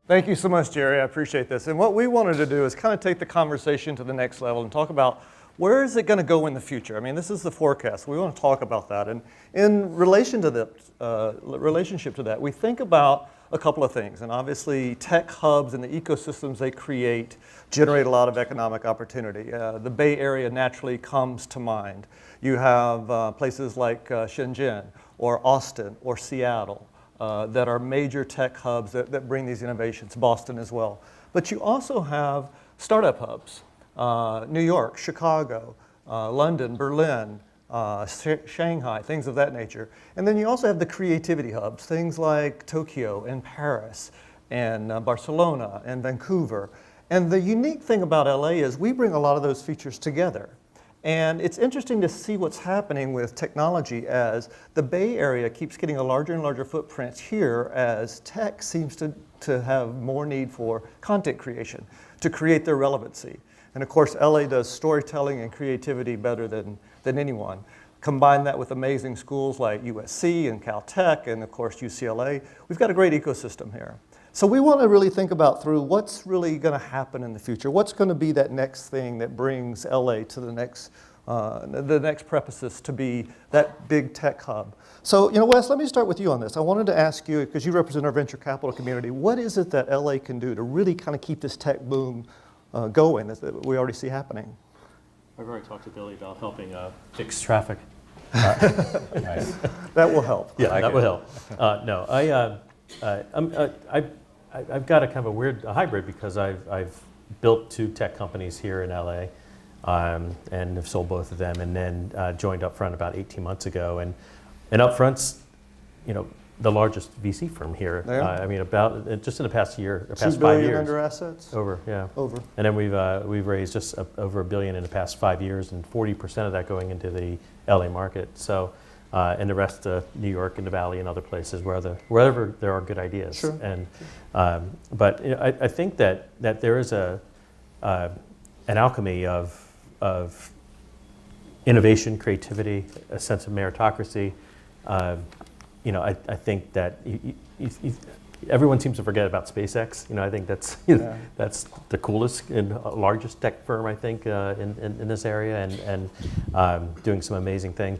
Thank you so much, Jerry. I appreciate this. And what we wanted to do is kind of take the conversation to the next level and talk about where is it going to go in the future? I mean, this is the forecast. We want to talk about that. And in relation to that, relationship to that, we think about a couple of things. And obviously, tech hubs and the ecosystems they create generate a lot of economic opportunity. The Bay Area naturally comes to mind. You have places like Shenzhen or Austin or Seattle. That are major tech hubs that bring these innovations, Boston as well. But you also have startup hubs, New York, Chicago, London, Berlin, Shanghai, things of that nature. And then you also have the creativity hubs, things like Tokyo and Paris and Barcelona and Vancouver. And the unique thing about LA is we bring a lot of those features together. And it's interesting to see what's happening with technology as the Bay Area keeps getting a larger and larger footprint here as tech seems to have more need for content creation to create their relevancy. And of course, LA does storytelling and creativity better than anyone. Combine that with amazing schools like USC and Caltech and of course UCLA, we've got a great ecosystem here. So we want to really think about through what's really going to happen in the future. What's going to be that next thing that brings LA to the next precipice to be that big tech hub. So, Wes, let me start with you on this. I wanted to ask you, because you represent our venture capital community, what is it that LA can do to really kind of keep this tech boom going that we already see happening? I've already talked to Billy about helping fix traffic. Nice. That will help. Yeah, that would help. No, I've got a kind of a weird hybrid because I've built 2 tech companies here in LA and have sold both of them and then joined Upfront about 18 months ago. And Upfront's, the largest VC firm here. Yeah. I mean, about just in the past year, or past 2 5 billion years. under assets? Over, yeah. Over. And then we've raised just over $1 billion in the past 5 years, and 40% of that going into the LA market. So, and the rest New York and the Valley and other places wherever there are good ideas. Sure. And but I think that there is an alchemy of innovation, creativity, a sense of meritocracy. I think that everyone seems to forget about SpaceX. I think that's that's the coolest and largest tech firm I think in this area and doing some amazing things.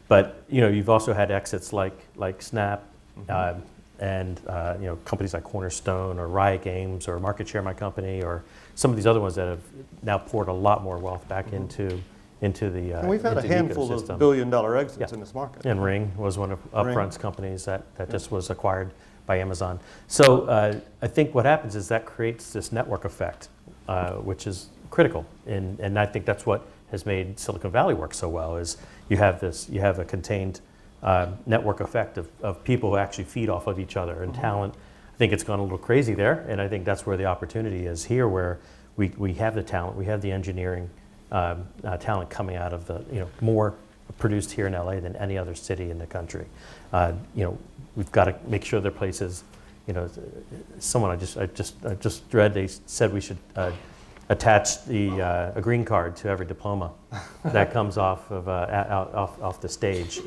But you've also had exits like Snap, and companies like Cornerstone or Riot Games or Market Share My Company or some of these other ones that have now poured a lot more wealth back into the and we've had a handful of billion-dollar exits in this market. And Ring was one of Upfront's companies that just was acquired by Amazon. So I think what happens is that creates this network effect, which is critical, and I think that's what has made Silicon Valley work so well. Is you have a contained network effect of people who actually feed off of each other and talent. I think it's gone a little crazy there, and I think that's where the opportunity is here, where we have the talent, we have the engineering talent coming out of more produced here in LA than any other city in the country. We've got to make sure their places. Someone I just read, they said we should attach a green card to every diploma that comes off of off the stage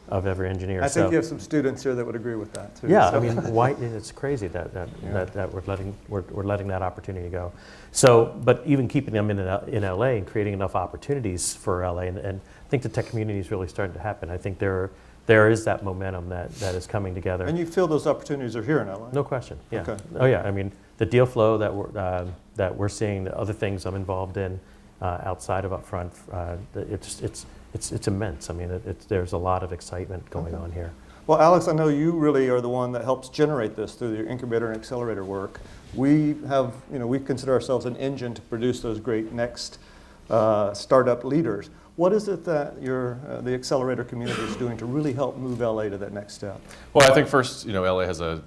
of every engineer. I think you have some students here that would agree with that too. Yeah, so. I mean, why? It's crazy that we're letting that opportunity go. So, but even keeping them in LA and creating enough opportunities for LA, and I think the tech community is really starting to happen. I think there is that momentum that is coming together. And you feel those opportunities are here in LA? No question. Yeah. Okay. Oh yeah. I mean, the deal flow that we're seeing, the other things I'm involved in outside of Upfront, it's immense. I mean, there's a lot of excitement going on here. Well, Alex, I know you really are the one that helps generate this through your incubator and accelerator work. We have, we consider ourselves an engine to produce those great next startup leaders. What is it that the accelerator community is doing to really help move LA to that next step? Well, I think first, LA has a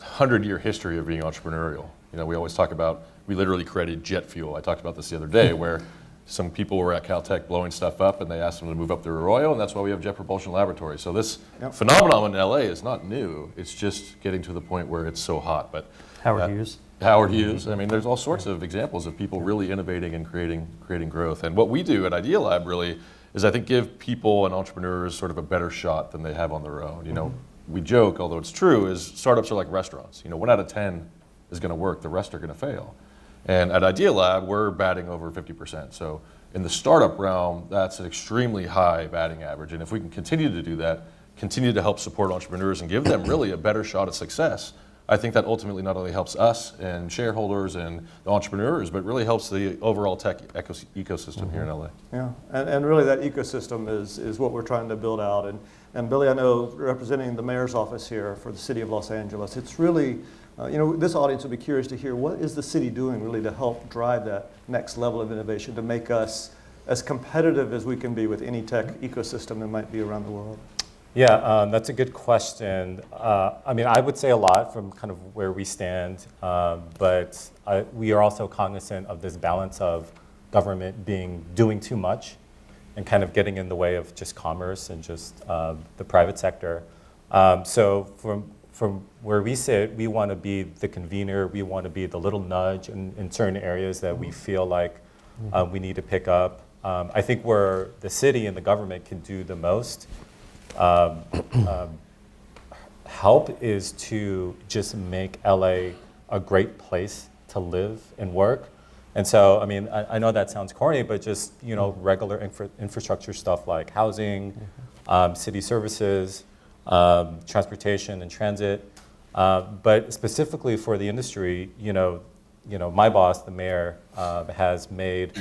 100-year history of being entrepreneurial. We always talk about, we literally created jet fuel. I talked about this the other day, where some people were at Caltech blowing stuff up and they asked them to move up to Arroyo, and that's why we have Jet Propulsion Laboratory. So this phenomenon in LA is not new. It's just getting to the point where it's so hot. But Howard Hughes. Howard Hughes. I mean, there's all sorts of examples of people really innovating and creating growth. And what we do at Idea Lab really is, I think, give people and entrepreneurs sort of a better shot than they have on their own. We joke, although it's true, is startups are like restaurants. 1 out of 10 is going to work. The rest are going to fail. And at Idea Lab, we're batting over 50%. So in the startup realm, that's an extremely high batting average. And if we can continue to do that, continue to help support entrepreneurs and give them really a better shot at success, I think that ultimately not only helps us and shareholders and the entrepreneurs, but really helps the overall tech ecosystem here in LA. Yeah, and really that ecosystem is what we're trying to build out. And Billy, I know representing the mayor's office here for the city of Los Angeles, it's really, this audience will be curious to hear what is the city doing really to help drive that next level of innovation to make us as competitive as we can be with any tech ecosystem that might be around the world. Yeah, that's a good question. I would say a lot from kind of where we stand, but we are also cognizant of this balance of government doing too much and kind of getting in the way of just commerce and just the private sector. So from where we sit, we want to be the convener. We want to be the little nudge in certain areas that we feel like we need to pick up. I think where the city and the government can do the most help is to just make LA a great place to live and work. And so, I know that sounds corny, but just, regular infrastructure stuff like housing, city services, transportation and transit. But specifically for the industry, my boss, the mayor, has made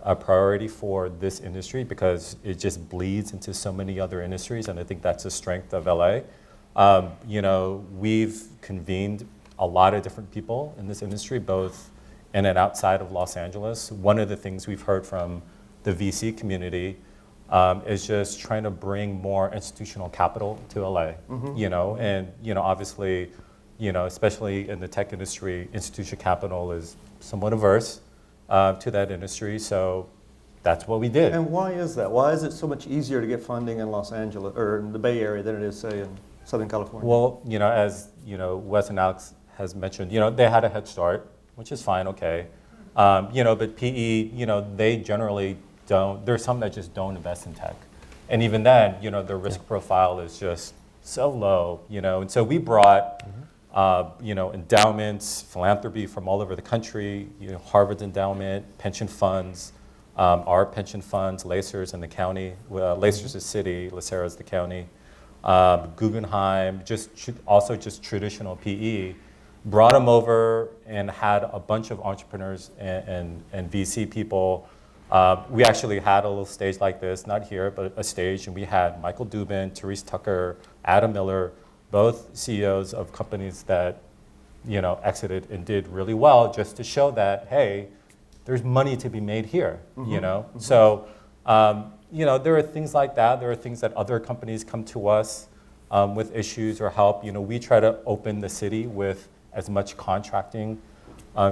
a priority for this industry because it just bleeds into so many other industries, and I think that's the strength of LA. We've convened a lot of different people in this industry, both in and outside of Los Angeles. One of the things we've heard from the VC community is just trying to bring more institutional capital to LA. Obviously, especially in the tech industry, institutional capital is somewhat averse to that industry, so that's what we did. And why is that? Why is it so much easier to get funding in Los Angeles or in the Bay Area than it is, say, in Southern California? Well, as Wes and Alex has mentioned, they had a head start, which is fine, okay. But PE, they generally don't. There's some that just don't invest in tech, and even then, their risk profile is just so low, And so we brought. Endowments, philanthropy from all over the country, Harvard's endowment, pension funds, our pension funds, Lacers in the county, Lacers is city, Lacero's the county, Guggenheim, also just traditional PE, brought them over and had a bunch of entrepreneurs and VC people. We actually had a little stage like this, not here, but a stage, and we had Michael Dubin, Therese Tucker, Adam Miller, both CEOs of companies that, exited and did really well, just to show that, hey, there's money to be made here, So, there are things like that. There are things that other companies come to us with issues or help. We try to open the city with as much contracting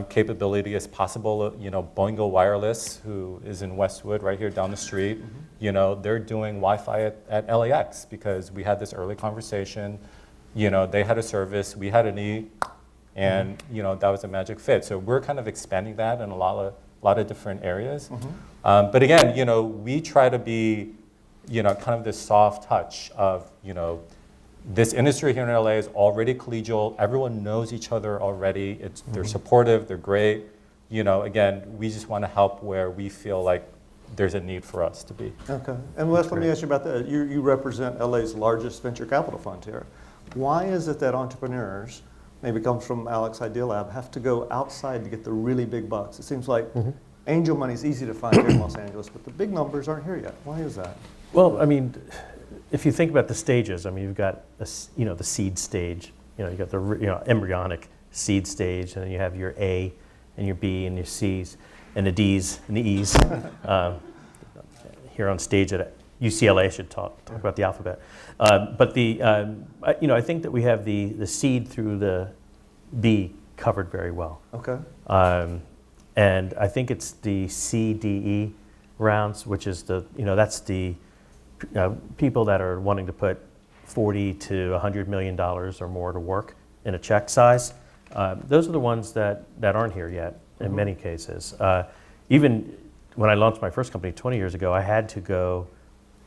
capability as possible. Boingo Wireless, who is in Westwood, right here down the street, they're doing Wi-Fi at LAX because we had this early conversation. They had a service, we had a need, and that was a magic fit. So we're kind of expanding that in a lot of different areas. But again, we try to be, kind of this soft touch of, this industry here in LA is already collegial. Everyone knows each other already. They're supportive, they're great. Again, we just want to help where we feel like there's a need for us to be. Okay. And Wes, let me ask you about that. You represent LA's largest venture capital fund here. Why is it that entrepreneurs, maybe comes from Alex Idea Lab, have to go outside to get the really big bucks? It seems like angel money is easy to find here in Los Angeles, but the big numbers aren't here yet. Why is that? Well, if you think about the stages, you've got the seed stage, you've got the embryonic seed stage, and then you have your A and your B and your C's and the D's and the E's. Here on stage at UCLA, I should talk about the alphabet. But I think that we have the seed through the B covered very well. Okay. And I think it's the C, D, E rounds, which is that's the people that are wanting to put $40 to $100 million or more to work in a check size. Those are the ones that aren't here yet in many cases. Even when I launched my first company 20 years ago, I had to go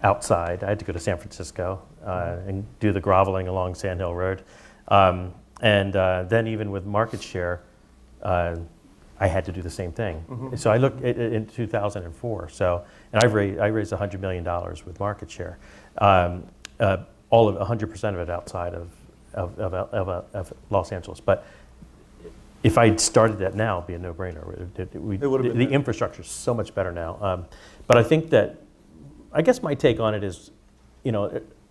outside. I had to go to San Francisco and do the groveling along Sand Hill Road. And then even with market share, I had to do the same thing. So I looked in 2004. So, and I raised $100 million with market share, all of 100% of it outside of Los Angeles. But if I started that now, it'd be a no-brainer. It would have been The there. infrastructure is so much better now. But I think that, I guess my take on it is,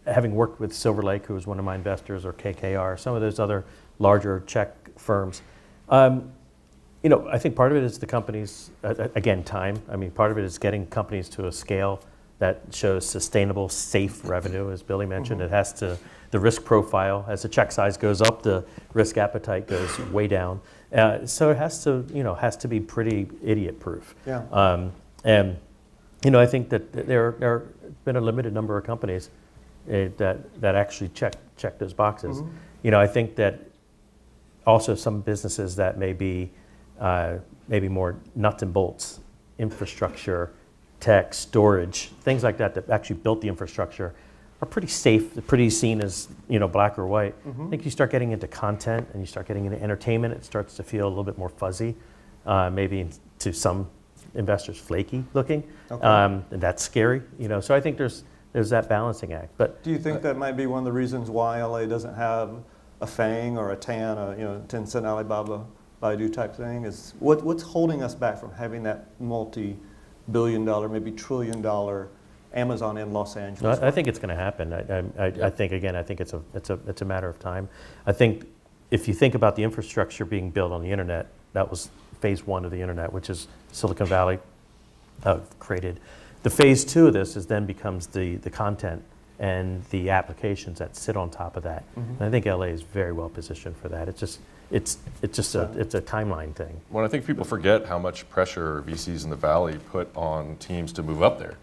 having worked with Silver Lake, who was one of my investors, or KKR, some of those other larger Czech firms, I think part of it is the companies, again, time. I mean, part of it is getting companies to a scale that shows sustainable, safe revenue, as Billy mentioned. It has to, the risk profile, as the check size goes up, the risk appetite goes way down. So it has to be pretty idiot-proof. Yeah. And I think that there have been a limited number of companies that actually check those boxes. I think that also some businesses that may be maybe more nuts and bolts, infrastructure, tech, storage, things like that actually built the infrastructure are pretty safe, pretty seen as black or white. I think you start getting into content and you start getting into entertainment, it starts to feel a little bit more fuzzy, maybe to some investors flaky looking, and that's scary. So I think there's that balancing act. But Do you think that might be one of the reasons why LA doesn't have a FANG or a TAN, a Tencent, Alibaba, Baidu type thing? Is what's holding us back from having that multi-billion-dollar, maybe trillion-dollar Amazon in Los Angeles? I think it's going to happen. I think it's a matter of time. I think if you think about the infrastructure being built on the internet, that was phase one of the internet, which is Silicon Valley created. The phase two of this then becomes the content and the applications that sit on top of that. And I think LA is very well positioned for that. It's just a timeline thing. Well, I think people forget how much pressure VCs in the Valley put on teams to move up there.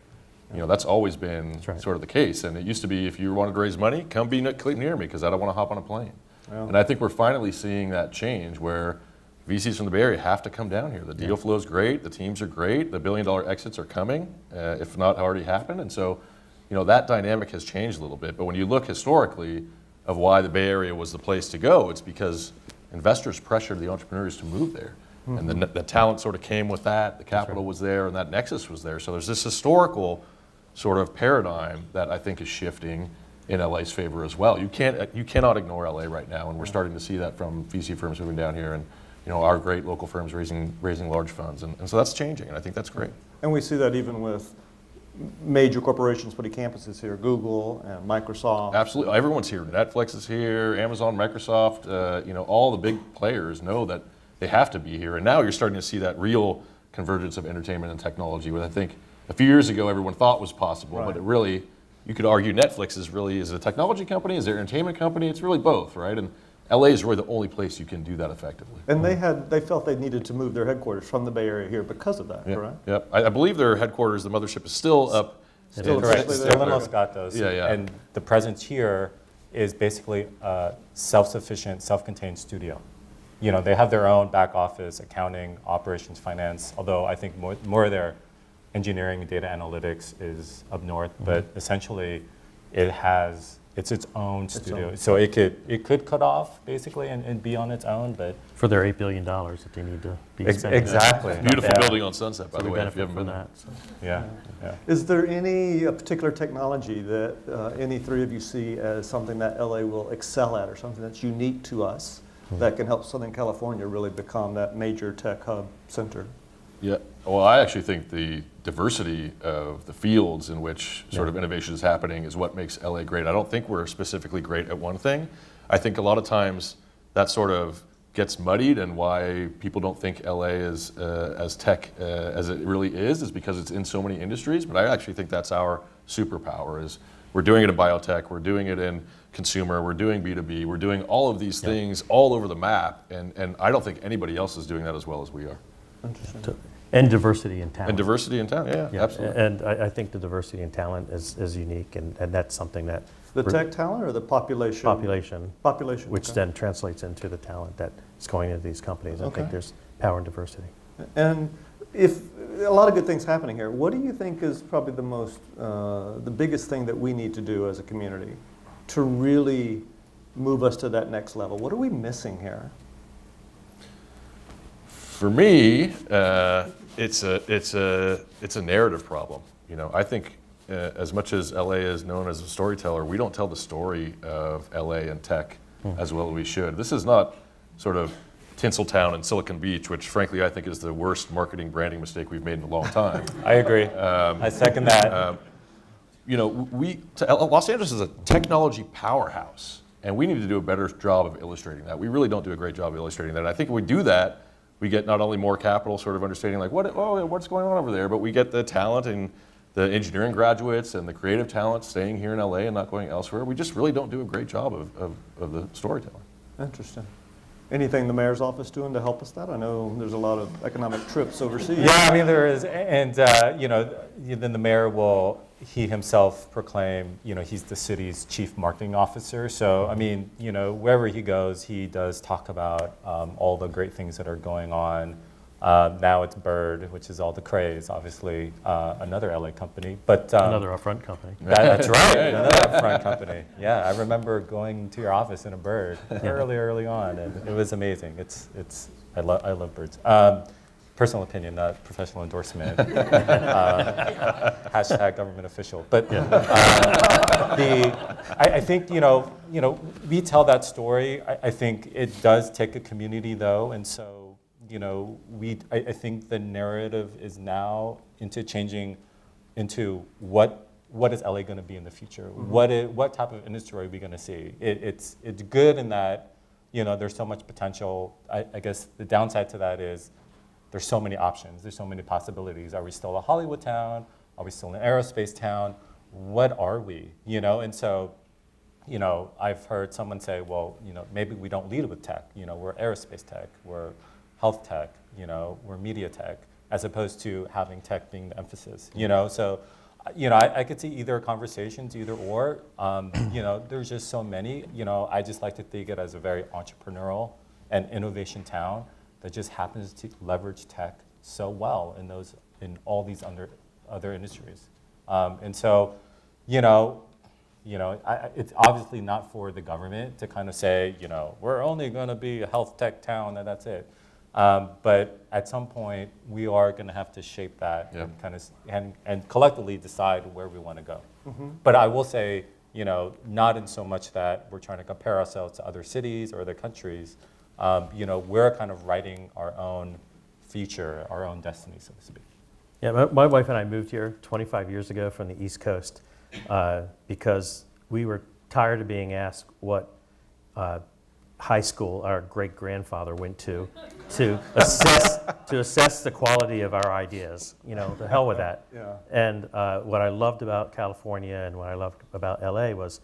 That's always been right. sort of the case. And it used to be, if you wanted to raise money, come be near me because I don't want to hop on a plane. Yeah. And I think we're finally seeing that change where VCs from the Bay Area have to come down here. The deal flow is great, the teams are great, the billion-dollar exits are coming, if not already happened. And so, that dynamic has changed a little bit. But when you look historically of why the Bay Area was the place to go, it's because investors pressured the entrepreneurs to move there. And the talent sort of came with that, the capital was there, and that nexus was there. So there's this historical sort of paradigm that I think is shifting in LA's favor as well. You cannot ignore LA right now, and we're starting to see that from VC firms moving down here, and our great local firms raising large funds, and so that's changing, and I think that's great. And we see that even with major corporations putting campuses here, Google and Microsoft. Absolutely, everyone's here. Netflix is here, Amazon, Microsoft. All the big players know that they have to be here, and now you're starting to see that real convergence of entertainment and technology, which I think a few years ago everyone thought was possible, Right. but it really, you could argue Netflix is it a technology company, is it an entertainment company? It's really both, right? And LA is really the only place you can do that effectively. And they felt they needed to move their headquarters from the Bay Area here because of that, Yep, correct? Yep. I believe their headquarters, the mothership, is still up. Still in- correct. Correct, still in Los Gatos. Yeah. And the presence here is basically a self-sufficient, self-contained studio. They have their own back office, accounting, operations, finance, although I think more of their engineering and data analytics is up north, but essentially it's its own studio. own. So it could cut off basically and be on its own, but For their $8 billion that they need to be spending. exactly. Beautiful Yeah. building on Sunset, by So the we way, if you benefit haven't from been there. that. So. Yeah. Is there any particular technology that any three of you see as something that LA will excel at, or something that's unique to us that can help Southern California really become that major tech hub center? Yeah, well, I actually think the diversity of the fields in which sort of innovation is happening is what makes LA great. I don't think we're specifically great at one thing. I think a lot of times that sort of gets muddied, and why people don't think LA is as tech as it really is because it's in so many industries. But I actually think that's our superpower. Is we're doing it in biotech, we're doing it in consumer, we're doing B2B, we're doing all of these things all over the map, and I don't think anybody else is doing that as well as we are. Interesting. And diversity and talent. And diversity in town, yeah, absolutely. And I think the diversity and talent is unique, and that's something that The tech talent or the population? population, which okay. then translates into the talent that is going into these companies. I Okay. think there's power and diversity. And if a lot of good things happening here, what do you think is probably the biggest thing that we need to do as a community to really move us to that next level? What are we missing here? For me, it's a narrative problem. You know, I think as much as LA is known as a storyteller, we don't tell the story of LA and tech as well as we should. This is not sort of Tinseltown and Silicon Beach, which frankly I think is the worst marketing branding mistake we've made in a long time. I agree. I second that. You know, Los Angeles is a technology powerhouse, and we need to do a better job of illustrating that. We really don't do a great job of illustrating that. And I think if we do that, we get not only more capital, sort of understanding like what's going on over there, but we get the talent and the engineering graduates and the creative talent staying here in LA and not going elsewhere. We just really don't do a great job of the storytelling. Interesting. Anything the mayor's office doing to help us that? I know there's a lot of economic trips overseas. Yeah, I mean there is, and you know, then the mayor will, he himself proclaim, you know, he's the city's chief marketing officer. So I mean, you know, wherever he goes, he does talk about all the great things that are going on. Now it's Bird, which is all the craze, obviously another LA company, but Another upfront company. that's right, another upfront company. Yeah, I remember going to your office in a Bird early on, and it was amazing. I love birds. Personal opinion, not professional endorsement. Hashtag government official. But I think you know we tell that story. I think it does take a community though, and so. You know, I think the narrative is now into changing into what is LA going to be in the future? What type of industry are we going to see? It's good in that, you know, there's so much potential. I guess the downside to that is there's so many options. There's so many possibilities. Are we still a Hollywood town? Are we still an aerospace town? What are we? You know, and so, you know, I've heard someone say, well, you know, maybe we don't lead with tech. You know, we're aerospace tech. We're health tech, you know, we're media tech, as opposed to having tech being the emphasis, you know? So, you know, I could see either conversations, either or, you know, there's just so many, you know, I just like to think it as a very entrepreneurial and innovation town that just happens to leverage tech so well in all these other industries. And so, you know, it's obviously not for the government to kind of say, you know, we're only going to be a health tech town and that's it. But at some point, we are going to have to shape that and kind of and collectively decide where we want to go. But I will say, you know, not in so much that we're trying to compare ourselves to other cities or other countries. You know, we're kind of writing our own future, our own destiny, so to speak. Yeah, my wife and I moved here 25 years ago from the East Coast because we were tired of being asked what high school our great-grandfather went to assess the quality of our ideas. You know, the hell with that. Yeah. And what I loved about California and what I loved about LA was,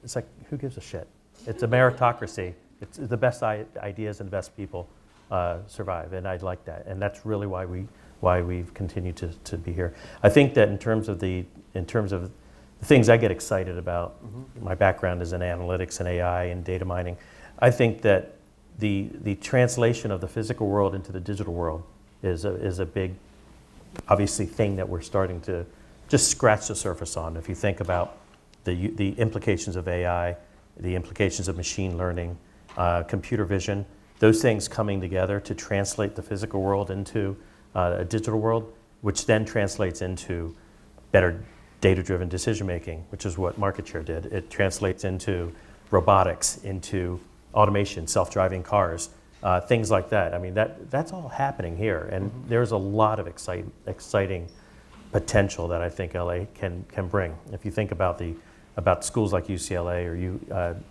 it's like, who gives a shit? It's a meritocracy. It's the best ideas and the best people survive, and I like that. And that's really why we've continued to be here. I think that in terms of the things I get excited about, my background is in analytics and AI and data mining. I think that the translation of the physical world into the digital world is a big, obviously, thing that we're starting to just scratch the surface on. If you think about the implications of AI, the implications of machine learning, computer vision, those things coming together to translate the physical world into a digital world, which then translates into better data-driven decision-making, which is what MarketShare did. It translates into robotics, into automation, self-driving cars, things like that. I mean, that's all happening here, and there's a lot of exciting potential that I think LA can bring. If you think about schools like UCLA or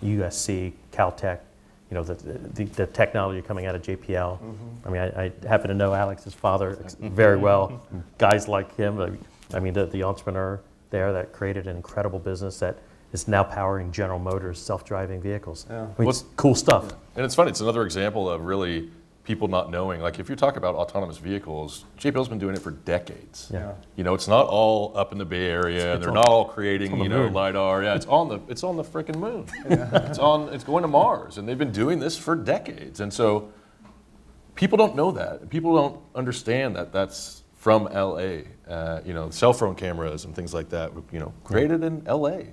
USC, Caltech, you know, the technology coming out of JPL. I mean, I happen to know Alex's father very well. Guys like him, I mean, the entrepreneur there that created an incredible business that is now powering General Motors self-driving vehicles. Yeah. I mean, it's cool stuff. And it's funny, it's another example of really people not knowing. Like if you talk about autonomous vehicles, JPL's been doing it for decades. Yeah. You know, it's not all up in the Bay Area, and they're not all creating, you know, LiDAR. Yeah, it's on the freaking moon. It's going to Mars, and they've been doing this for decades. And so people don't know that. People don't understand that that's from LA. You know, cell phone cameras and things like that, you know, created in LA.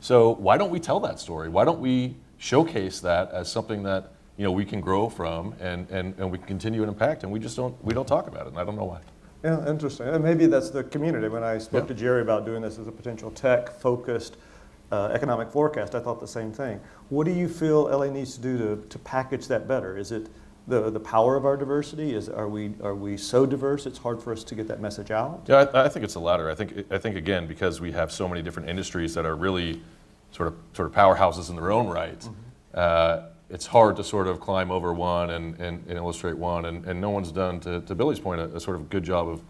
So why don't we tell that story? Why don't we showcase that as something that we can grow from and we can continue an impact, and we don't talk about it, and I don't know why. Yeah, interesting. And maybe that's the community. When I spoke Yeah. to Jerry about doing this as a potential tech-focused economic forecast, I thought the same thing. What do you feel LA needs to do to package that better? Is it the power of our diversity? Are we so diverse it's hard for us to get that message out? Yeah, I think it's the latter. I think again, because we have so many different industries that are really sort of powerhouses in their own right. It's hard to sort of climb over one and illustrate one, and no one's done, to Billy's point, a sort of good job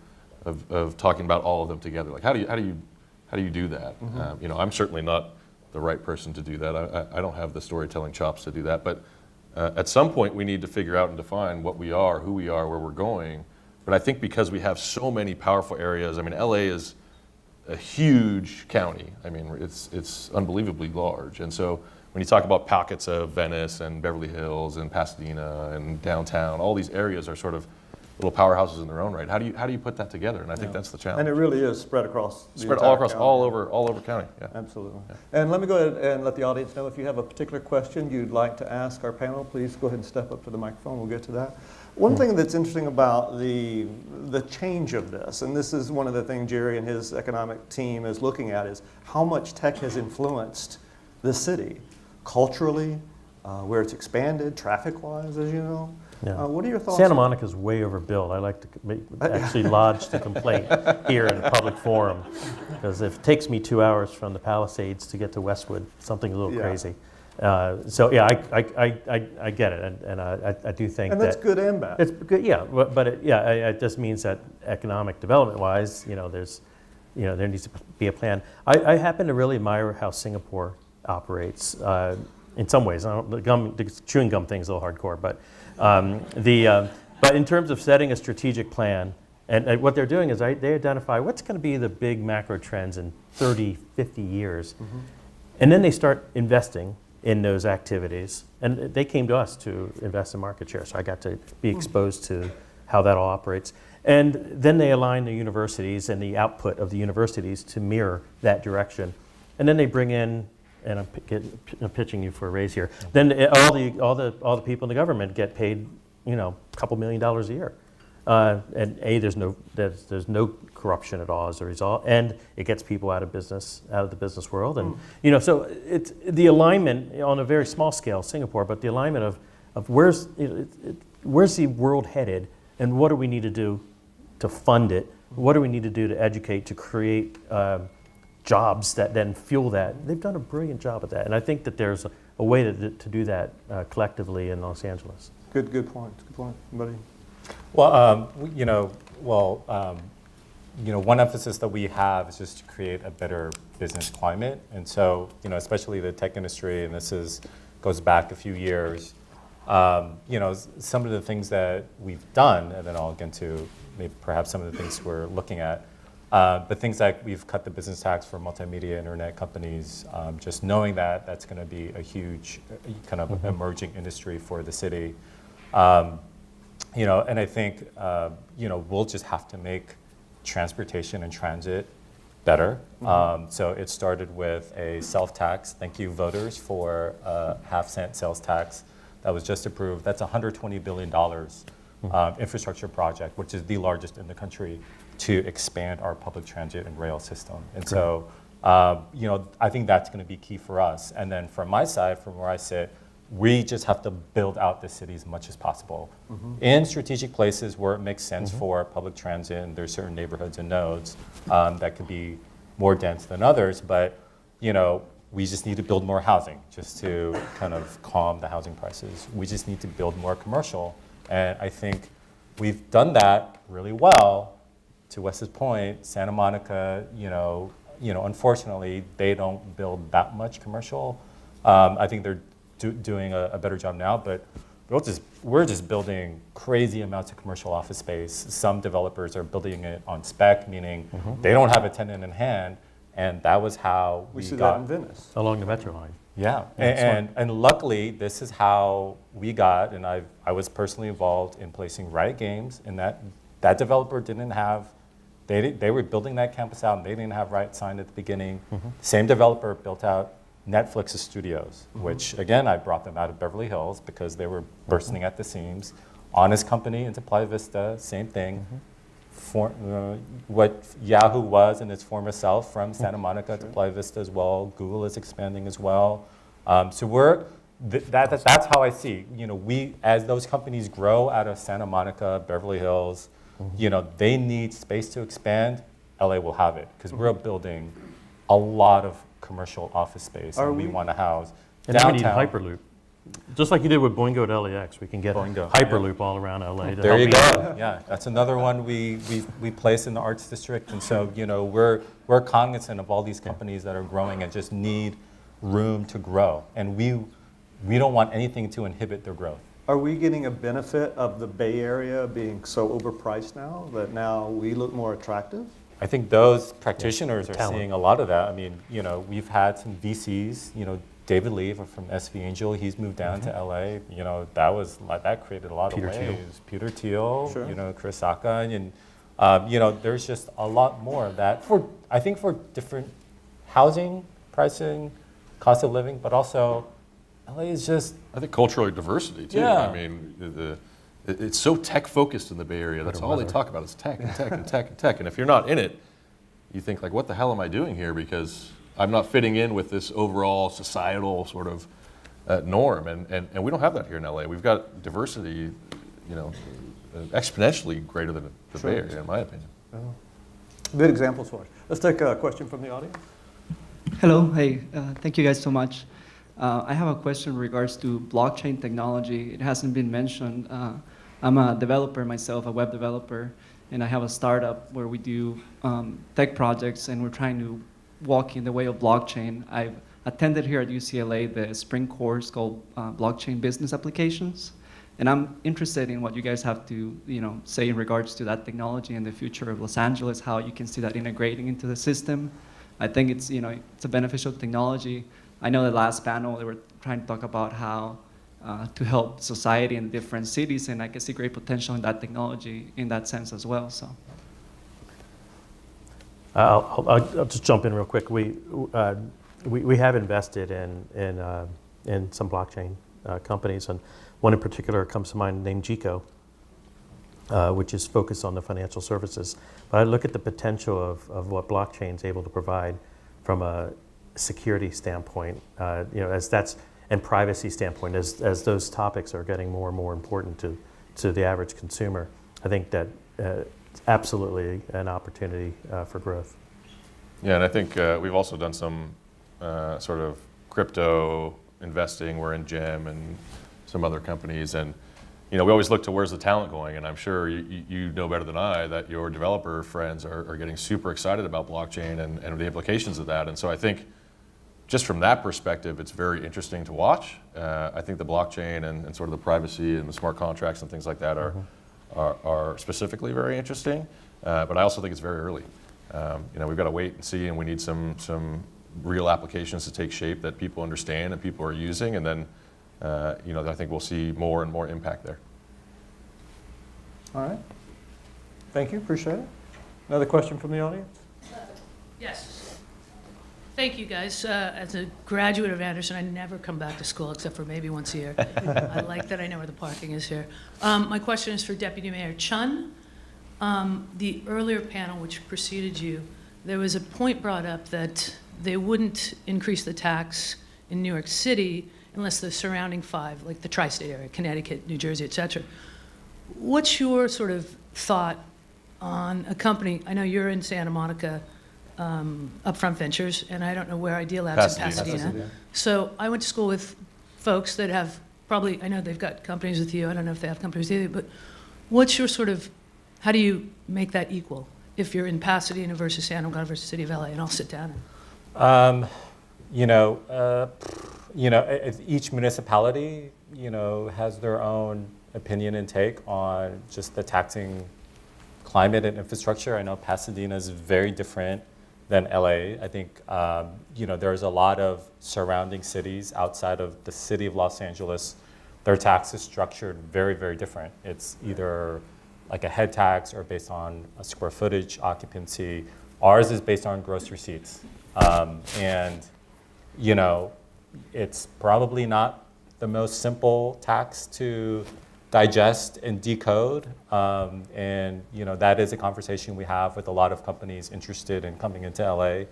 of talking about all of them together. Like how do you do that? I'm certainly not the right person to do that. I don't have the storytelling chops to do that. But at some point, we need to figure out and define what we are, who we are, where we're going. But I think because we have so many powerful areas, I mean, LA is a huge county. I mean, it's unbelievably large, and so when you talk about pockets of Venice and Beverly Hills and Pasadena and downtown, all these areas are sort of little powerhouses in their own right. How do you put that together? And I think that's the challenge. And it really is spread across the Spread entire all across county. all over county. Yeah. Absolutely. And let me go ahead and let the audience know if you have a particular question you'd like to ask our panel, please go ahead and step up to the microphone. We'll get to that. One thing that's interesting about the change of this, and this is one of the things Jerry and his economic team is looking at, is how much tech has influenced the city culturally, where it's expanded, traffic-wise, as you know. Yeah. What are your thoughts? Santa Monica's way overbuilt. I like to actually lodge the complaint here in a public forum, because if it takes me 2 hours from the Palisades to get to Westwood, something a little Yeah. crazy. So yeah, I get it, and I do think And that that's good and bad. it's good. Yeah, but it just means that economic development-wise, there needs to be a plan. I happen to really admire how Singapore operates in some ways. The chewing gum thing's a little hardcore, but but in terms of setting a strategic plan, and what they're doing is they identify what's going to be the big macro trends in 30, 50 years, and then they start investing in those activities. And they came to us to invest in market share, so I got to be exposed to how that all operates. And then they align the universities and the output of the universities to mirror that direction. And then they bring in, and I'm pitching you for a raise here. Then all the people in the government get paid, a couple $1 million a year, and there's no corruption at all as a result, and it gets people out of the business world, and so it's the alignment on a very small scale, Singapore, but the alignment of where's the world headed, and what do we need to do to fund it? What do we need to do to educate, to create jobs that then fuel that? They've done a brilliant job at that, and I think that there's a way to do that collectively in Los Angeles. Good point. Good point, buddy. Well, one emphasis that we have is just to create a better business climate, and so especially the tech industry, and goes back a few years. Some of the things that we've done, and then I'll get into maybe perhaps some of the things we're looking at. But things like we've cut the business tax for multimedia internet companies, just knowing that that's going to be a huge kind of emerging industry for the city. And I think we'll just have to make transportation and transit better. So it started with a self-tax. Thank you, voters, for a half-cent sales tax that was just approved. That's $120 billion infrastructure project, which is the largest in the country, to expand our public transit and rail system. And so, I think that's going to be key for us. And then from my side, from where I sit, we just have to build out the city as much as possible. In strategic places where it makes sense for public transit, and there's certain neighborhoods and nodes that could be more dense than others, but we just need to build more housing just to kind of calm the housing prices. We just need to build more commercial. And I think we've done that really well. To Wes's point, Santa Monica, unfortunately, they don't build that much commercial. I think they're doing a better job now, but we're just building crazy amounts of commercial office space. Some developers are building it on spec, meaning they don't have a tenant in hand, and that was how We see got that in Venice. Along the Metro line. Yeah, and luckily, this is how we got, and I was personally involved in placing Riot Games, and that developer didn't have, they were building that campus out, and they didn't have Riot signed at the beginning. Same developer built out Netflix's studios, which again, I brought them out of Beverly Hills because they were bursting at the seams. Honest Company into Playa Vista, same thing. What Yahoo was in its former self from Santa Monica to Playa Vista as well. Google is expanding as well. So that's how I see. We, as those companies grow out of Santa Monica, Beverly Hills, they need space to expand. LA will have it because we're building a lot of commercial office space and we want to house And now we need downtown. Hyperloop. Just like you did with Boingo at LAX, we can get Boingo, Hyperloop all around LA. to There help you people. go. Yeah, that's another one we place in the arts district, and so we're cognizant of all these companies that are growing and just need room to grow, and we don't want anything to inhibit their growth. Are we getting a benefit of the Bay Area being so overpriced now that now we look more attractive? I think those practitioners are Talent. seeing a lot of that. I mean, we've had some VCs, David Lee from SV Angel, he's moved down to LA. That created a lot Peter of Thiel. waves. Peter Thiel, Sure. Chris Saka, and there's just a lot more of that I think for different housing, pricing, cost of living, but also LA is just I think cultural diversity too. Yeah. I mean, it's so tech focused in the Bay Area. That's all they talk about is tech and tech and tech and tech. And if you're not in it, you think like, what the hell am I doing here? Because I'm not fitting in with this overall societal sort of norm. And we don't have that here in LA. We've got diversity, exponentially greater than the Bay Area, in my opinion. Good examples for us. Let's take a question from the audience. Hello, hey, thank you guys so much. I have a question in regards to blockchain technology. It hasn't been mentioned. I'm a developer myself, a web developer, and I have a startup where we do tech projects and we're trying to walk in the way of blockchain. I've attended here at UCLA the spring course called Blockchain Business Applications, and I'm interested in what you guys have to say in regards to that technology and the future of Los Angeles, how you can see that integrating into the system. I think it's it's a beneficial technology. I know the last panel they were trying to talk about how to help society in different cities, and I can see great potential in that technology in that sense as well. So. I'll just jump in real quick. We have invested in some blockchain companies, and one in particular comes to mind named GECO, which is focused on the financial services. But I look at the potential of what blockchain is able to provide from a security standpoint, and privacy standpoint, as those topics are getting more and more important to the average consumer. I think that it's absolutely an opportunity for growth. Yeah, and I think we've also done some sort of crypto investing. We're in Gem and some other companies, and we always look to where's the talent going, and I'm sure you know better than I that your developer friends are getting super excited about blockchain and the implications of that. And so I think just from that perspective, it's very interesting to watch. I think the blockchain and sort of the privacy and the smart contracts and things like that are specifically very interesting, but I also think it's very early. We've got to wait and see, and we need some real applications to take shape that people understand and people are using, and then I think we'll see more and more impact there. All right. Thank you. Appreciate it. Another question from the audience? Yes. Thank you, guys. As a graduate of Anderson, I never come back to school except for maybe once a year. I like that I know where the parking is here. My question is for Deputy Mayor Chun. The earlier panel which preceded you, there was a point brought up that they wouldn't increase the tax in New York City unless the surrounding five, like the tri-state area, Connecticut, New Jersey, et cetera. What's your sort of thought on a company? I know you're in Santa Monica, Upfront Ventures, and I don't know where Idea Labs in Pasadena. So I went to school with folks that have probably, I know they've got companies with you, I don't know if they have companies with you, but what's your sort of, how do you make that equal? If you're in Pasadena versus Santa Monica versus City of LA, and I'll sit down. Each municipality, has their own opinion and take on just the taxing climate and infrastructure. I know Pasadena is very different than LA. I think, there's a lot of surrounding cities outside of the city of Los Angeles. Their tax is structured very, very different. It's either like a head tax or based on a square footage occupancy. Ours is based on gross receipts. And you know, it's probably not the most simple tax to digest and decode. And you know, that is a conversation we have with a lot of companies interested in coming into LA.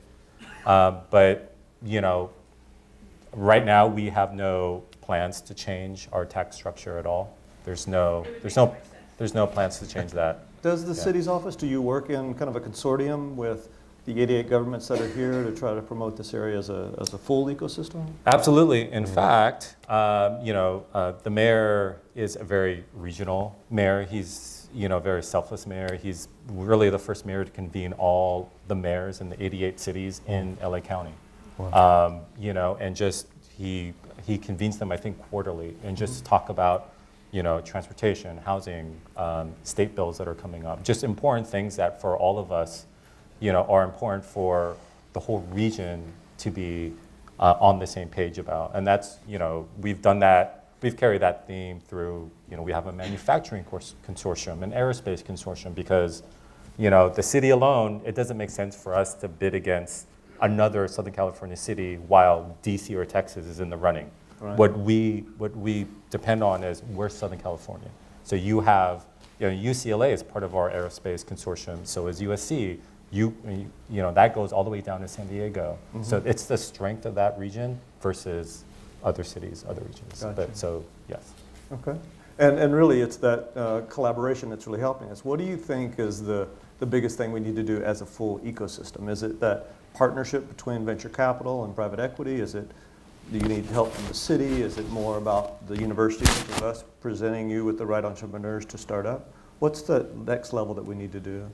But you know, right now we have no plans to change our tax structure at all. There's no plans to change that. Does the Yeah. city's office, do you work in kind of a consortium with the 88 governments that are here to try to promote this area as a full ecosystem? Absolutely. In fact, you know, the mayor is a very regional mayor. He's, you know, a very selfless mayor. He's really the first mayor to convene all the mayors in the 88 cities in LA County. You know, and just he convenes them, I think, quarterly, and just talk about, you know, transportation, housing, state bills that are coming up, just important things that for all of us, you know, are important for the whole region to be on the same page about. And that's, you know, we've done that, we've carried that theme through, you know, we have a manufacturing consortium, an aerospace consortium, because, you know, the city alone, it doesn't make sense for us to bid against another Southern California city while DC or Texas is in the running. Right. What we depend on is we're Southern California. So you have, you know, UCLA is part of our aerospace consortium, so is USC. You know, that goes all the way down to San Diego. So it's the strength of that region versus other cities, other regions. Gotcha. But so, yes. Okay. And really, it's that collaboration that's really helping us. What do you think is the biggest thing we need to do as a full ecosystem? Is it that partnership between venture capital and private equity? Is it, do you need help from the city? Is it more about the university thinking of us presenting you with the right entrepreneurs to start up? What's the next level that we need to do?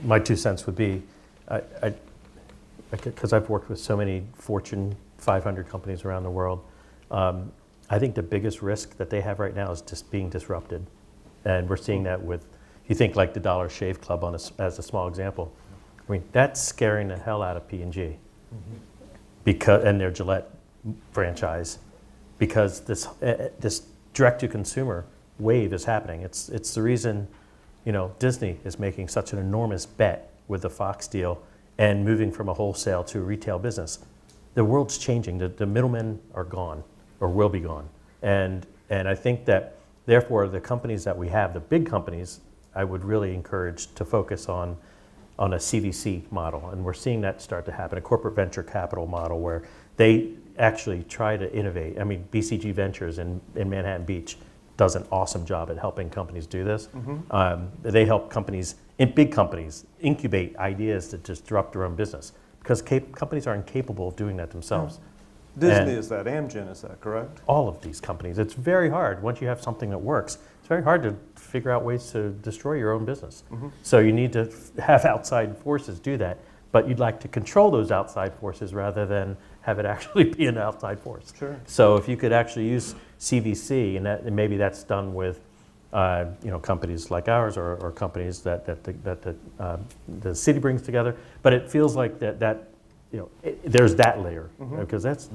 My 2 cents would be, because I've worked with so many Fortune 500 companies around the world, I think the biggest risk that they have right now is just being disrupted. And we're seeing that with, you think like the Dollar Shave Club as a small example. I mean, that's scaring the hell out of P&G because, and their Gillette franchise, because this direct-to-consumer wave is happening. It's the reason, you know, Disney is making such an enormous bet with the Fox deal and moving from a wholesale to a retail business. The world's changing. The middlemen are gone or will be gone. And I think that, therefore, the companies that we have, the big companies, I would really encourage to focus on a CVC model. And we're seeing that start to happen, a corporate venture capital model where they actually try to innovate. I mean, BCG Ventures in Manhattan Beach does an awesome job at helping companies do this. They help companies, big companies, incubate ideas to disrupt their own business because companies are incapable of doing that themselves. Disney And is that, Amgen is that, correct? all of these companies, it's very hard, once you have something that works, it's very hard to figure out ways to destroy your own business. So you need to have outside forces do that, but you'd like to control those outside forces rather than have it actually be an outside force. Sure. So if you could actually use CVC, and maybe that's done with you know, companies like ours or companies that the city brings together, but it feels like that you know, there's that layer, because that's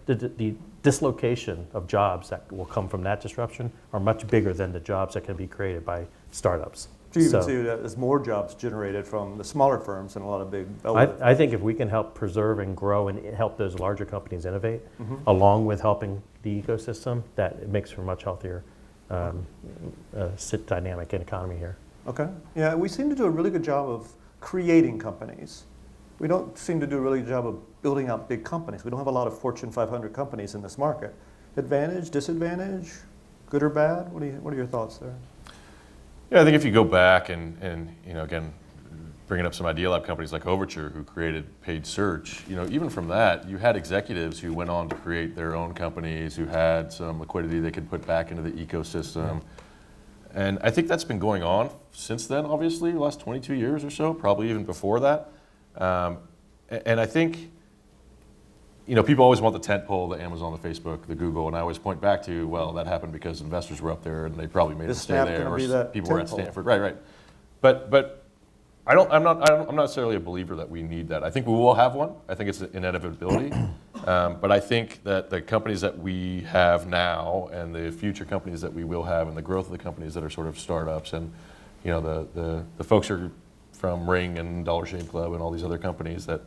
the dislocation of jobs that will come from that disruption are much bigger than the jobs that can be created by startups. Do you even see that there's more jobs generated from the smaller firms and a lot of big bellwether? I think if we can help preserve and grow and help those larger companies innovate, along with helping the ecosystem, that it makes for a much healthier dynamic economy here. Okay. Yeah, we seem to do a really good job of creating companies. We don't seem to do a really good job of building out big companies. We don't have a lot of Fortune 500 companies in this market. Advantage, disadvantage, good or bad? What are your thoughts there? Yeah, I think if you go back and you know, again, bringing up some Idea Lab companies like Overture who created paid search, you know, even from that, you had executives who went on to create their own companies, who had some liquidity they could put back into the ecosystem. And I think that's been going on since then, obviously, the last 22 years or so, probably even before that. And I think, you know, people always want the tent pole, the Amazon, the Facebook, the Google, and I always point back to, well, that happened because investors were up there and they probably made Is us stay Snap there, gonna or be that people were at tent pole? Stanford, right. But I'm not necessarily a believer that we need that. I think we will have one. I think it's an inevitability. But I think that the companies that we have now and the future companies that we will have and the growth of the companies that are sort of startups and, you know, the folks are from Ring and Dollar Shave Club and all these other companies that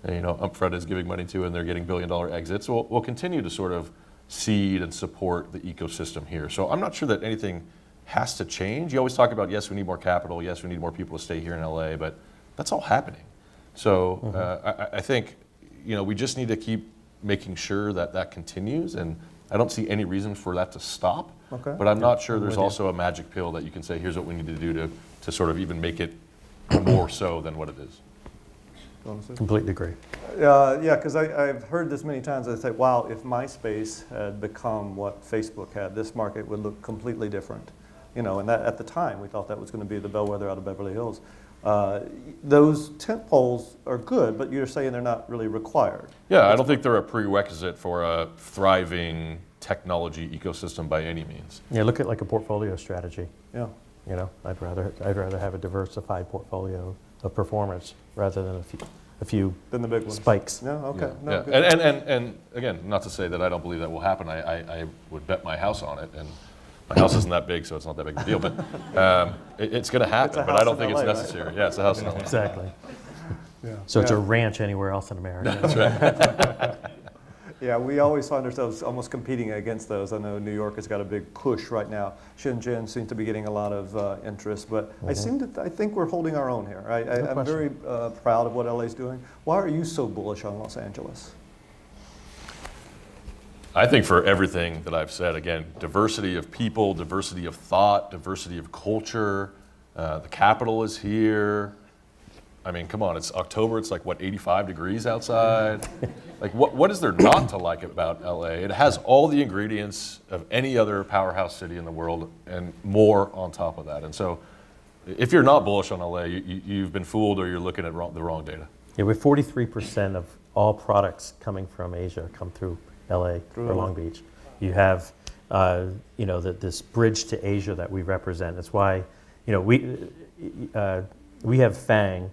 and, Upfront is giving money to, and they're getting billion-dollar exits. We'll continue to sort of seed and support the ecosystem here. So I'm not sure that anything has to change. You always talk about, yes, we need more capital, yes, we need more people to stay here in LA, but that's all happening. So I think, we just need to keep making sure that that continues, and I don't see any reason for that to stop. Okay. But I'm not sure there's also a magic pill that you can say, here's what we need to do to sort of even make it more so than what it is. Completely agree. Yeah, because I've heard this many times. I say, wow, if MySpace had become what Facebook had, this market would look completely different. And that at the time, we thought that was going to be the bellwether out of Beverly Hills. Those tent poles are good, but you're saying they're not really required. Yeah, I don't think they're a prerequisite for a thriving technology ecosystem by any means. Yeah, look at like a portfolio strategy. Yeah. I'd rather have a diversified portfolio of performance rather than a few Than the big ones. spikes. No, okay. No, Yeah. good. And again, not to say that I don't believe that will happen. I would bet my house on it, and my house isn't that big, so it's not that big of a deal. But it's going to happen. a But I house don't in think LA, it's right? necessary. Yeah, it's a house in LA. Exactly. Yeah. So it's Yeah. a ranch anywhere else in America. That's right. Yeah, we always find ourselves almost competing against those. I know New York has got a big push right now. Shenzhen seems to be getting a lot of interest, but I think we're holding our own here. I'm question. very proud of what LA's doing. Why are you so bullish on Los Angeles? I think for everything that I've said, again, diversity of people, diversity of thought, diversity of culture, the capital is here. I mean, come on, it's October, it's like, 85 degrees outside? Like, what is there not to like about LA? It has all the ingredients of any other powerhouse city in the world and more on top of that. And so, if you're not bullish on LA, you've been fooled or you're looking at the wrong data. Yeah, with 43% of all products coming from Asia come through LA or Long Beach. You have, this bridge to Asia that we represent. That's why, we have FANG.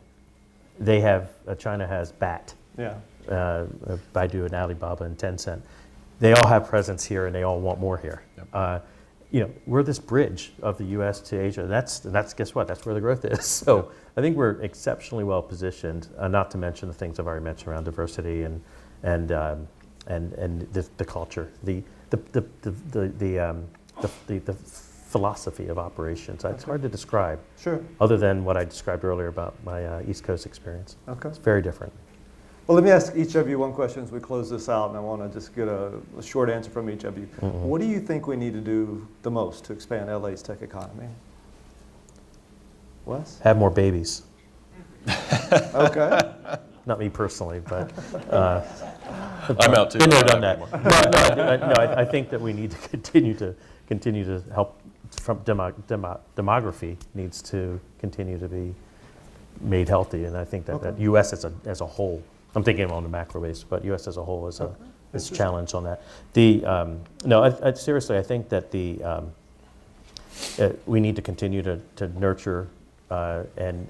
They have, China has BAT, Yeah. Baidu and Alibaba and Tencent. They all have presence here and they all want more here. Yep. We're this bridge of the U.S. to Asia. That's guess what? That's where the growth is. So I think we're exceptionally well positioned. Not to mention the things I've already mentioned around diversity and the culture, the philosophy of operations. It's hard to describe. Sure. Other than what I described earlier about my East Coast experience. Okay. It's very different. Well, let me ask each of you one question as we close this out, and I want to just get a short answer from each of you. What do you think we need to do the most to expand LA's tech economy? Wes? Have more babies. Okay. Not me personally, but I'm out too. been there, I done don't that. have No, I think that we need to continue to help. From demography needs to continue to be made healthy, and I think that U.S. as a whole. I'm thinking on the macro base, but U.S. as a whole is challenged on that. I seriously, I think that we need to continue to nurture and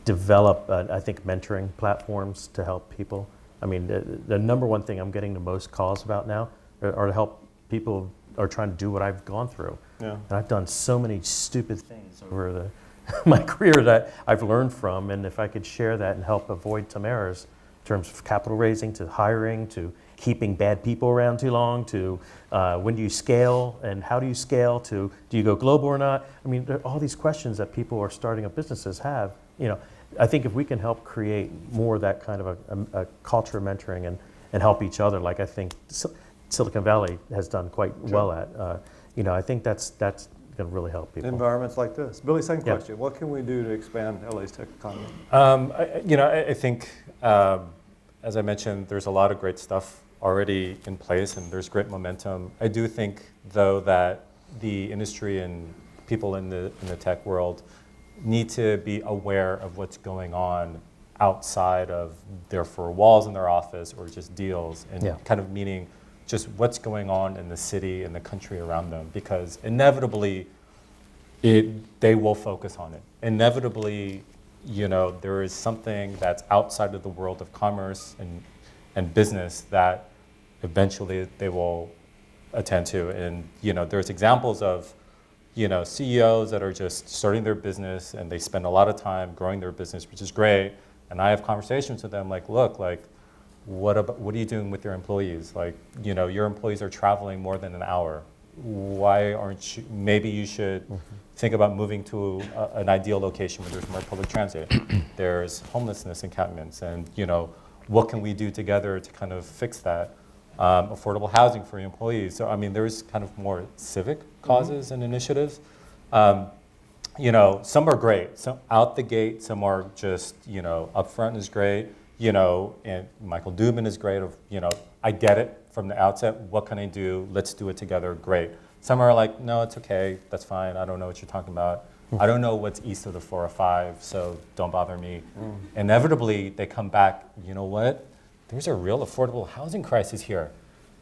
develop, I think, mentoring platforms to help people. I mean, the number one thing I'm getting the most calls about now are to help people are trying to do what I've gone through. Yeah. And I've done so many stupid things over my career that I've learned from, and if I could share that and help avoid some errors in terms of capital raising, to hiring, to keeping bad people around too long, to when do you scale and how do you scale, to do you go global or not? I mean, there are all these questions that people who are starting up businesses have. I think if we can help create more of that kind of a culture of mentoring and help each other, like I think Silicon Valley has done quite well at. I think that's going to really help people. Environments like this. Billy, same Yeah. question. What can we do to expand LA's tech economy? I think, as I mentioned, there's a lot of great stuff already in place, and there's great momentum. I do think, though, that the industry and people in the tech world need to be aware of what's going on outside of their four walls in their office or just deals, and kind of meaning just what's going on in the city and the country around them, because inevitably they will focus on it. Inevitably, there is something that's outside of the world of commerce and business that eventually they will attend to. And there's examples of CEOs that are just starting their business and they spend a lot of time growing their business, which is great, And I have conversations with them like, look, like, what are you doing with your employees? Like, you know, your employees are traveling more than an hour. Why aren't you, maybe you should think about moving to an ideal location where there's more public transit. There's homelessness encampments, and, you know, what can we do together to kind of fix that? Affordable housing for your employees. So, I mean, there's kind of more civic causes and initiatives. You know, some are great. Some out the gate, some are just, you know, upfront is great. You know, and Michael Dubin is great of, you know, I get it from the outset. What can I do? Let's do it together. Great. Some are like, no, it's okay. That's fine. I don't know what you're talking about. I don't know what's east of the 405, so don't bother me. Inevitably, they come back, you know what? There's a real affordable housing crisis here.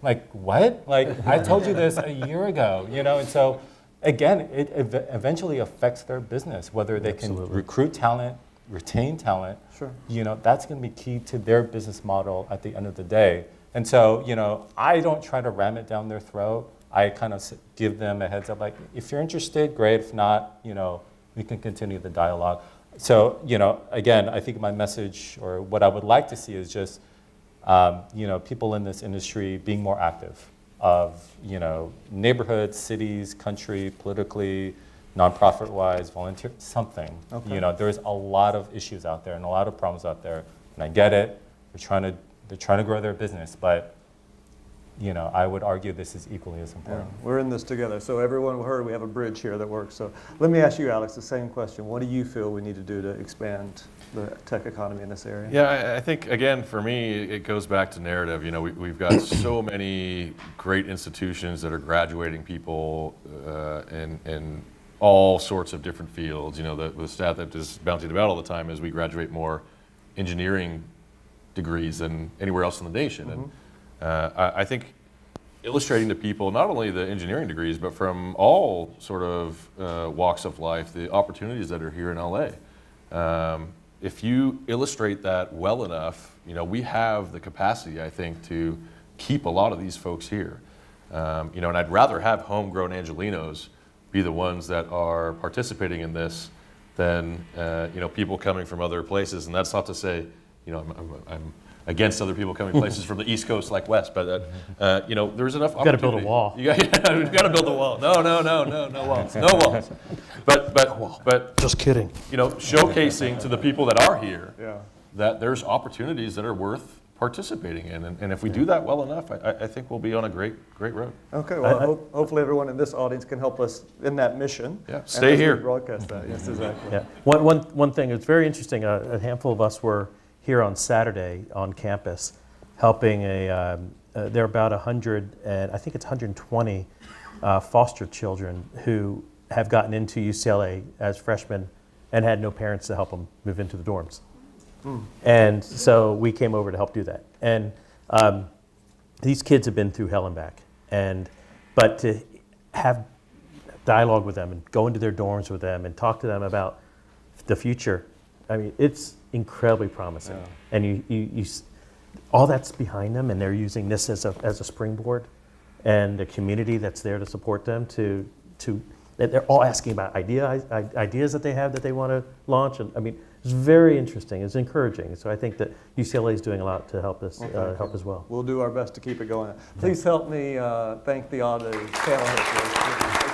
Like, what? Like, I told you this a year ago, you know? And so, again, it eventually affects their business, whether they can recruit talent, retain talent. Sure. You know, that's going to be key to their business model at the end of the day. And so, you know, I don't try to ram it down their throat. I kind of give them a heads up, like, if you're interested, great. If not, you know, we can continue the dialogue. So, you know, again, I think my message, or what I would like to see, is just, you know, people in this industry being more active of, you know, neighborhoods, cities, country, politically, nonprofit-wise, volunteer, something. Okay. You know, there's a lot of issues out there and a lot of problems out there, and I get it. They're trying to grow their business, but, you know, I would argue this is equally as Yeah, important. we're in this together. So everyone heard we have a bridge here that works. So let me ask you, Alex, the same question. What do you feel we need to do to expand the tech economy in this area? Yeah, I think, again, for me, it goes back to narrative. You know, we've got so many great institutions that are graduating people in all sorts of different fields. You know, the stat that is bouncing about all the time is we graduate more engineering degrees than anywhere else in the nation. And I think illustrating to people not only the engineering degrees, but from all sort of walks of life, the opportunities that are here in LA. If you illustrate that well enough, you know, we have the capacity, I think, to keep a lot of these folks here. You know, and I'd rather have homegrown Angelenos be the ones that are participating in this than you know, people coming from other places. And that's not to say, you know, I'm against other people coming places from the East Coast like West, but you know, there's enough You've got to opportunity. build a wall. We've got to build a wall. No walls, no walls. But Just kidding. you know, showcasing to the people that are here Yeah. that there's opportunities that are worth participating in, and if we do that well enough, I think we'll be on a great road. Okay, well, hopefully everyone in this audience can help us in that mission. Yeah, and stay as we here. broadcast that, yes, exactly. Yeah. One thing, it's very interesting, a handful of us were here on Saturday on campus helping there are about 100, and I think it's 120 foster children who have gotten into UCLA as freshmen and had no parents to help them move into the dorms. And so we came over to help do that. And these kids have been through hell and back. But to have dialogue with them and go into their dorms with them and talk to them about the future, I mean, it's incredibly promising. Yeah. And you all that's behind them, and they're using this as a springboard, and the community that's there to support them they're all asking about ideas that they have that they want to launch. And I mean, it's very interesting. It's encouraging. So I think that UCLA is doing a lot to help us help as well. We'll do our best to keep it going. Please help me thank the panel here.